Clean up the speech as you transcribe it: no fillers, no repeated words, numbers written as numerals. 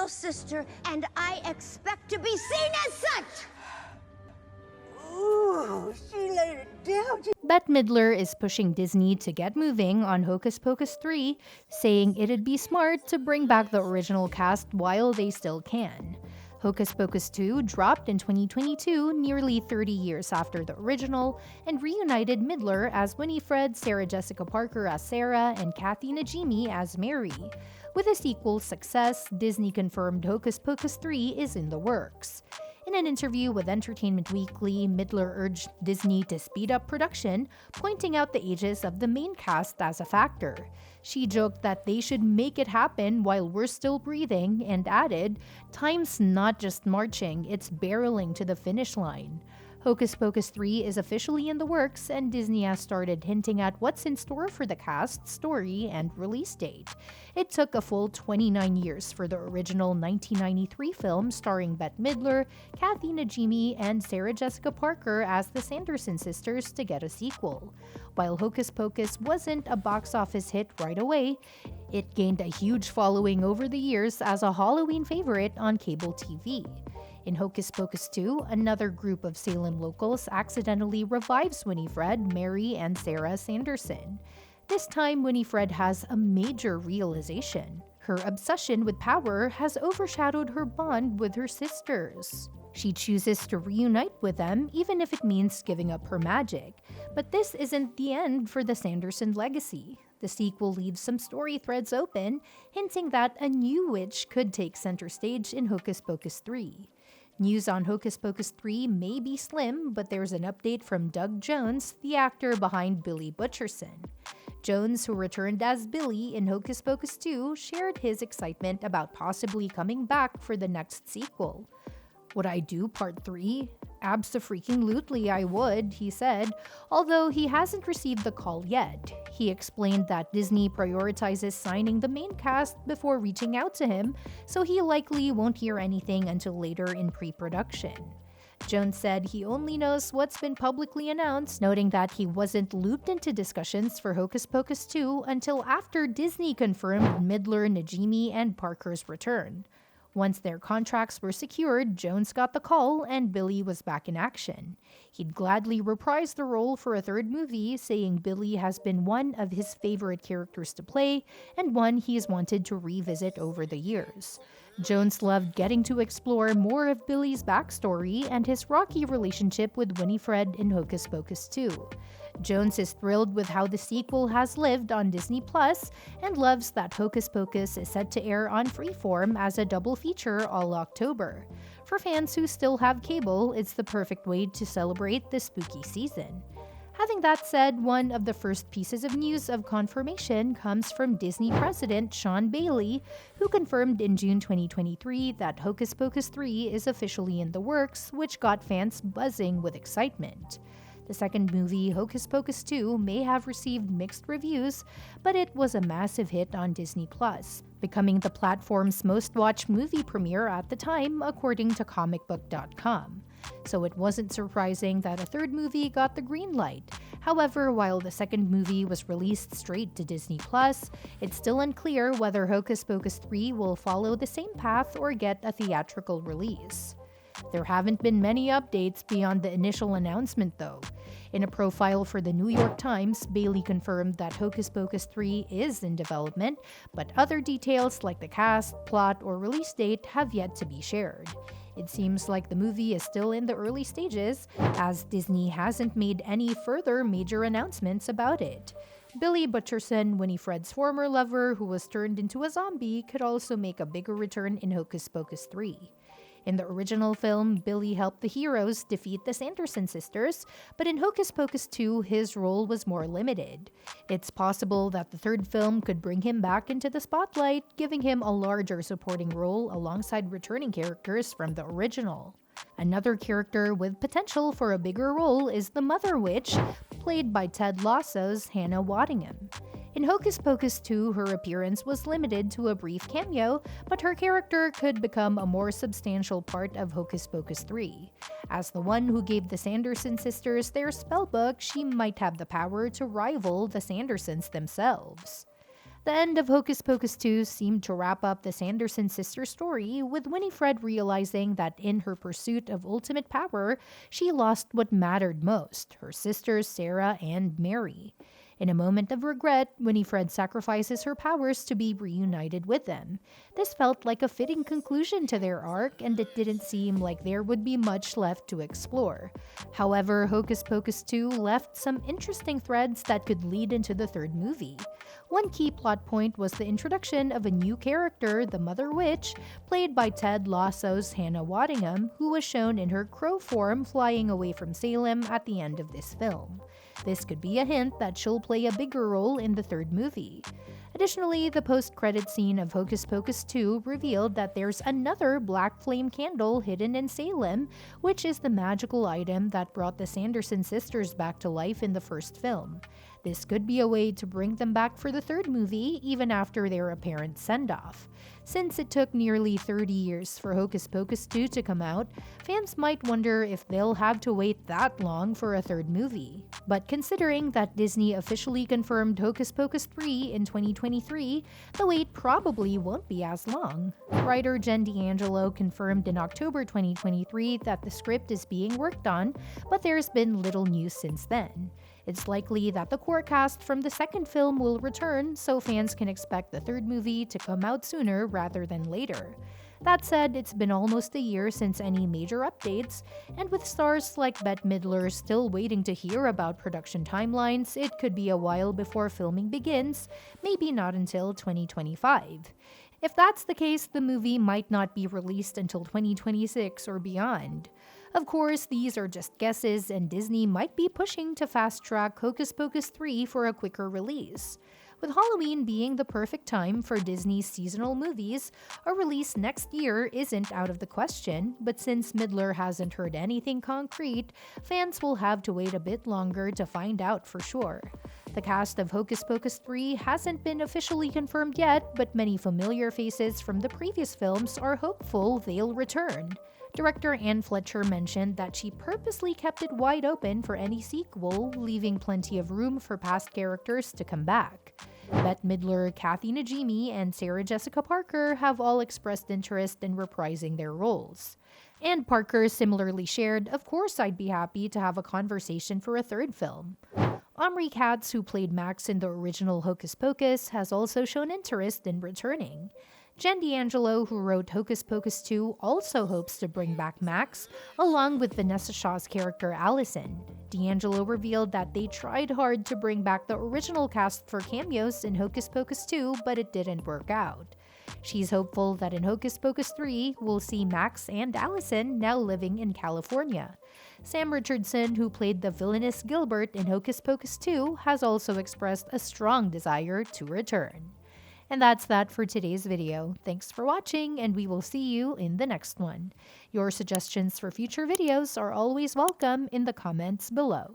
real sister, and I expect to be seen as such. Ooh, she laid it down. Bette Midler is pushing Disney to get moving on Hocus Pocus 3, saying it'd be smart to bring back the original cast while they still can. Hocus Pocus 2 dropped in 2022, nearly 30 years after the original, and reunited Midler as Winifred, Sarah Jessica Parker as Sarah, and Kathy Najimy as Mary. With a sequel's success, Disney confirmed Hocus Pocus 3 is in the works. In an interview with Entertainment Weekly, Midler urged Disney to speed up production, pointing out the ages of the main cast as a factor. She joked that they should make it happen while we're still breathing, and added, "Time's not just marching, it's barreling to the finish line." Hocus Pocus 3 is officially in the works, and Disney has started hinting at what's in store for the cast, story, and release date. It took a full 29 years for the original 1993 film starring Bette Midler, Kathy Najimy, and Sarah Jessica Parker as the Sanderson sisters to get a sequel. While Hocus Pocus wasn't a box office hit right away, it gained a huge following over the years as a Halloween favorite on cable TV. In Hocus Pocus 2, another group of Salem locals accidentally revives Winifred, Mary, and Sarah Sanderson. This time, Winifred has a major realization. Her obsession with power has overshadowed her bond with her sisters. She chooses to reunite with them, even if it means giving up her magic. But this isn't the end for the Sanderson legacy. The sequel leaves some story threads open, hinting that a new witch could take center stage in Hocus Pocus 3. News on Hocus Pocus 3 may be slim, but there's an update from Doug Jones, the actor behind Billy Butcherson. Jones, who returned as Billy in Hocus Pocus 2, shared his excitement about possibly coming back for the next sequel. "Would I do part 3? Abso-freaking-lutely I would," he said, although he hasn't received the call yet. He explained that Disney prioritizes signing the main cast before reaching out to him, so he likely won't hear anything until later in pre-production. Jones said he only knows what's been publicly announced, noting that he wasn't looped into discussions for Hocus Pocus 2 until after Disney confirmed Midler, Najimy, and Parker's return. Once their contracts were secured, Jones got the call and Billy was back in action. He'd gladly reprise the role for a third movie, saying Billy has been one of his favorite characters to play and one he's wanted to revisit over the years. Jones loved getting to explore more of Billy's backstory and his rocky relationship with Winifred in Hocus Pocus 2. Jones is thrilled with how the sequel has lived on Disney Plus and loves that Hocus Pocus is set to air on Freeform as a double feature all October. For fans who still have cable, it's the perfect way to celebrate the spooky season. Having that said, one of the first pieces of news of confirmation comes from Disney president Sean Bailey, who confirmed in June 2023 that Hocus Pocus 3 is officially in the works, which got fans buzzing with excitement. The second movie, Hocus Pocus 2, may have received mixed reviews, but it was a massive hit on Disney+, becoming the platform's most-watched movie premiere at the time, according to comicbook.com. So it wasn't surprising that a third movie got the green light. However, while the second movie was released straight to Disney+, it's still unclear whether Hocus Pocus 3 will follow the same path or get a theatrical release. There haven't been many updates beyond the initial announcement, though. In a profile for the New York Times, Bailey confirmed that Hocus Pocus 3 is in development, but other details like the cast, plot, or release date have yet to be shared. It seems like the movie is still in the early stages, as Disney hasn't made any further major announcements about it. Billy Butcherson, Winifred's former lover who was turned into a zombie, could also make a bigger return in Hocus Pocus 3. In the original film, Billy helped the heroes defeat the Sanderson sisters, but in Hocus Pocus 2, his role was more limited. It's possible that the third film could bring him back into the spotlight, giving him a larger supporting role alongside returning characters from the original. Another character with potential for a bigger role is the Mother Witch, played by Ted Lasso's Hannah Waddingham. In Hocus Pocus 2, her appearance was limited to a brief cameo, but her character could become a more substantial part of Hocus Pocus 3. As the one who gave the Sanderson sisters their spellbook, she might have the power to rival the Sandersons themselves. The end of Hocus Pocus 2 seemed to wrap up the Sanderson sister story, with Winifred realizing that in her pursuit of ultimate power, she lost what mattered most, her sisters Sarah and Mary. In a moment of regret, Winifred sacrifices her powers to be reunited with them. This felt like a fitting conclusion to their arc, and it didn't seem like there would be much left to explore. However, Hocus Pocus 2 left some interesting threads that could lead into the third movie. One key plot point was the introduction of a new character, the Mother Witch, played by Ted Lasso's Hannah Waddingham, who was shown in her crow form flying away from Salem at the end of this film. This could be a hint that she'll play a bigger role in the third movie. Additionally, the post-credit scene of Hocus Pocus 2 revealed that there's another black flame candle hidden in Salem, which is the magical item that brought the Sanderson sisters back to life in the first film. This could be a way to bring them back for the third movie, even after their apparent send-off. Since it took nearly 30 years for Hocus Pocus 2 to come out, fans might wonder if they'll have to wait that long for a third movie. But considering that Disney officially confirmed Hocus Pocus 3 in 2023, the wait probably won't be as long. Writer Jen D'Angelo confirmed in October 2023 that the script is being worked on, but there's been little news since then. It's likely that the core cast from the second film will return, so fans can expect the third movie to come out sooner rather than later. That said, it's been almost a year since any major updates, and with stars like Bette Midler still waiting to hear about production timelines, it could be a while before filming begins, maybe not until 2025. If that's the case, the movie might not be released until 2026 or beyond. Of course, these are just guesses, and Disney might be pushing to fast-track Hocus Pocus 3 for a quicker release. With Halloween being the perfect time for Disney's seasonal movies, a release next year isn't out of the question, but since Midler hasn't heard anything concrete, fans will have to wait a bit longer to find out for sure. The cast of Hocus Pocus 3 hasn't been officially confirmed yet, but many familiar faces from the previous films are hopeful they'll return. Director Anne Fletcher mentioned that she purposely kept it wide open for any sequel, leaving plenty of room for past characters to come back. Bette Midler, Kathy Najimy, and Sarah Jessica Parker have all expressed interest in reprising their roles. And Parker similarly shared, "Of course I'd be happy to have a conversation for a third film." Omri Katz, who played Max in the original Hocus Pocus, has also shown interest in returning. Jen D'Angelo, who wrote Hocus Pocus 2, also hopes to bring back Max, along with Vanessa Shaw's character Allison. D'Angelo revealed that they tried hard to bring back the original cast for cameos in Hocus Pocus 2, but it didn't work out. She's hopeful that in Hocus Pocus 3, we'll see Max and Allison now living in California. Sam Richardson, who played the villainous Gilbert in Hocus Pocus 2, has also expressed a strong desire to return. And that's that for today's video. Thanks for watching, and we will see you in the next one. Your suggestions for future videos are always welcome in the comments below.